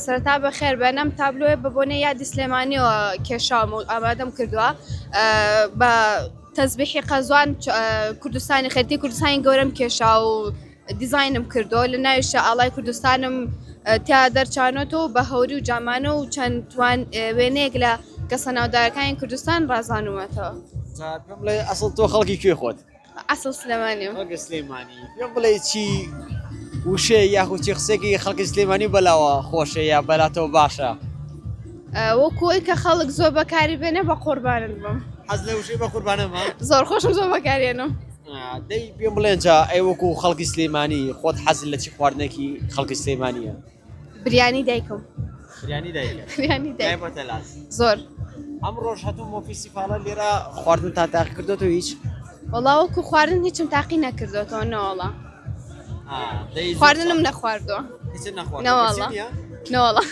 سەرەتا بەخێر بەنەم تابلۆیە بە بۆنەی یادی سلێمانیەوە کێشاوم و ئامادەم کردووە بە تەزبیحی قەزوان کوردستانی خەریتی کوردستانی گەورەم کێشا و دیزاینم کردەوە لە ناوی شەئاڵای کوردستانم تیا دەرچانۆتەوە بە هەوری و جامانە و چەند وێنەیەک لە کەسە ناودارەکانی کوردستان ڕازانومەتەوە. پێم بڵێ ئەسڵ تۆ خەڵکی کوێ خۆت؟ ئەسڵ سلێمانیم. خەڵکی سلێمانی. پێم بڵێ چی وشەیە یاخود چی قسێکی خەڵکی سلێمانی بەلاوە خۆشە یا بەلاتەوە باشە؟ وەکو ئەوی کە خەڵک زۆر بەکاری بێنێ بە قوربانت بم. حەز لە وشەی بە قوربانەمە؟ زۆر خۆشم زۆر بەکارێنم. دەی پێم بڵێن جا ئەی وەکو خەڵکی سلێمانی خۆت حەزت لە چی خواردنێکی خەڵکی سلێمانیە؟ بریانی دایکم. بریانی دایکە؟ بریانی دایک. دایمەتە لاس. زۆر. ئەم ڕۆژ هەتوو مۆفیسیفاڵە لێرە خواردن تا تاقی کردوتەوە هیچ؟ وەڵا وەکو خواردن هیچم تاقی نەکردوێتەوە نەوەڵا. دەی خواردنم نەخواردووە. هیچ نەخواردن؟ نەوەڵا. نەوەڵا.